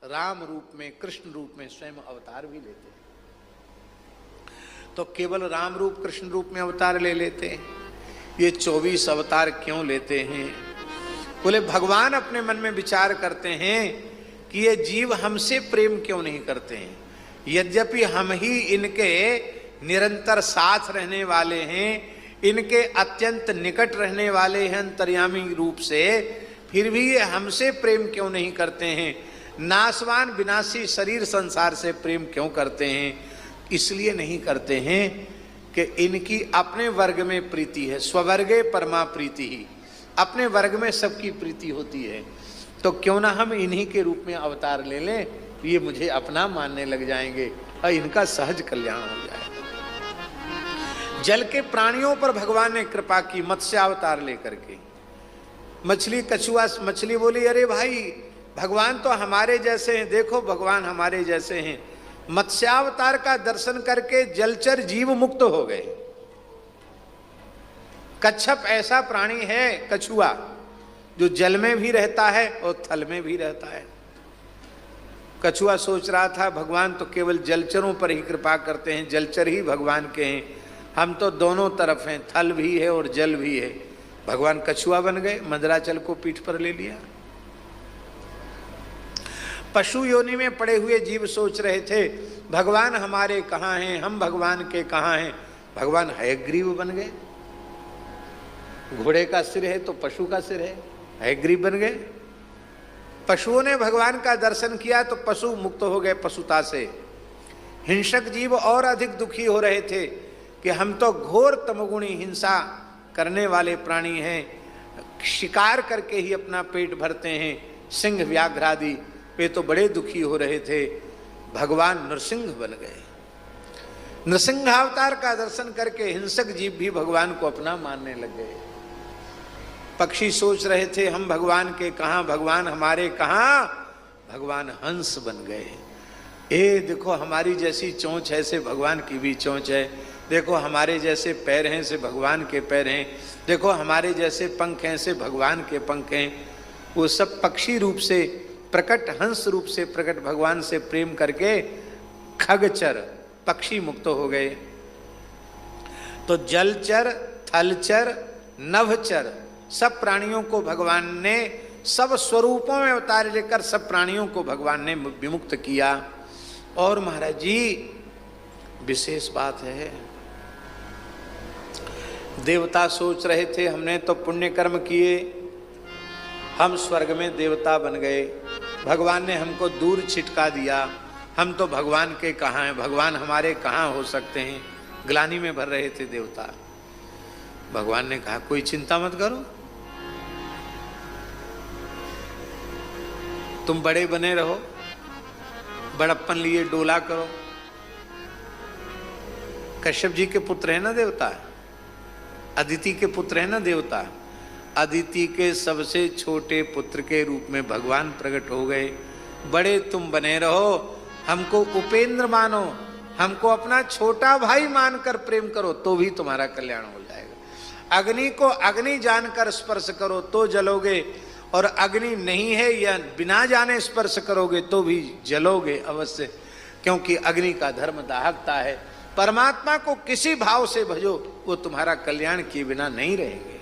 राम रूप में, कृष्ण रूप में स्वयं अवतार भी लेते हैं। तो केवल राम रूप कृष्ण रूप में अवतार ले लेते हैं, ये 24 अवतार क्यों लेते हैं? बोले भगवान अपने मन में विचार करते हैं कि ये जीव हमसे प्रेम क्यों नहीं करते हैं। यद्यपि हम ही इनके निरंतर साथ रहने वाले हैं, इनके अत्यंत निकट रहने वाले हैं अंतर्यामी रूप से, फिर भी ये हमसे प्रेम क्यों नहीं करते हैं? नाशवान विनाशी शरीर संसार से प्रेम क्यों करते हैं? इसलिए नहीं करते हैं कि इनकी अपने वर्ग में प्रीति है, स्ववर्गे परमा प्रीति ही, अपने वर्ग में सबकी प्रीति होती है। तो क्यों ना हम इन्हीं के रूप में अवतार ले लें, ये मुझे अपना मानने लग जाएंगे और इनका सहज कल्याण हो जाएगा। जल के प्राणियों पर भगवान ने कृपा की मत्स्यावतार लेकर के। मछली कछुआ मछली बोली अरे भाई भगवान तो हमारे जैसे हैं, देखो भगवान हमारे जैसे हैं। मत्स्यावतार का दर्शन करके जलचर जीव मुक्त हो गए। कच्छप ऐसा प्राणी है कछुआ जो जल में भी रहता है और थल में भी रहता है। कछुआ सोच रहा था भगवान तो केवल जलचरों पर ही कृपा करते हैं, जलचर ही भगवान के हैं, हम तो दोनों तरफ हैं, थल भी है और जल भी है। भगवान कछुआ बन गए, मंदराचल को पीठ पर ले लिया। पशु योनि में पड़े हुए जीव सोच रहे थे भगवान हमारे कहाँ हैं, हम भगवान के कहाँ हैं। भगवान हयग्रीव बन गए। घोड़े का सिर है तो पशु का सिर है, हयग्रीव बन गए। पशुओं ने भगवान का दर्शन किया तो पशु मुक्त हो गए पशुता से। हिंसक जीव और अधिक दुखी हो रहे थे कि हम तो घोर तमगुणी हिंसा करने वाले प्राणी हैं, शिकार करके ही अपना पेट भरते हैं, सिंह व्याघ्र आदि। वे तो बड़े दुखी हो रहे थे। भगवान नृसिंह बन गए। नृसिंहावतार का दर्शन करके हिंसक जीव भी भगवान को अपना मानने लग गए। पक्षी सोच रहे थे हम भगवान के कहाँ, भगवान हमारे कहाँ। भगवान हंस बन गए। ए देखो हमारी जैसी चोंच है से भगवान की भी चोंच है, देखो हमारे जैसे पैर हैं से भगवान के पैर हैं, देखो हमारे जैसे पंख हैं से भगवान के पंख हैं। वो सब पक्षी रूप से प्रकट, हंस रूप से प्रकट भगवान से प्रेम करके खगचर पक्षी मुक्त हो गए। तो जलचर, थलचर, नभचर सब प्राणियों को भगवान ने सब स्वरूपों में अवतार लेकर सब प्राणियों को भगवान ने विमुक्त किया। और महाराज जी विशेष बात है, देवता सोच रहे थे हमने तो पुण्य कर्म किए, हम स्वर्ग में देवता बन गए, भगवान ने हमको दूर छिटका दिया, हम तो भगवान के कहाँ हैं, भगवान हमारे कहाँ हो सकते हैं। ग्लानि में भर रहे थे देवता। भगवान ने कहा कोई चिंता मत करो, तुम बड़े बने रहो, बड़प्पन लिए डोला करो। कश्यप जी के पुत्र है ना देवता, अदिति के पुत्र है ना देवता। अदिति के सबसे छोटे पुत्र के रूप में भगवान प्रकट हो गए। बड़े तुम बने रहो, हमको उपेंद्र मानो, हमको अपना छोटा भाई मानकर प्रेम करो तो भी तुम्हारा कल्याण हो जाएगा। अग्नि को अग्नि जानकर स्पर्श करो तो जलोगे, और अग्नि नहीं है या बिना जाने स्पर्श करोगे तो भी जलोगे अवश्य, क्योंकि अग्नि का धर्म दाहकता है। परमात्मा को किसी भाव से भजो, वो तुम्हारा कल्याण किए बिना नहीं रहेंगे।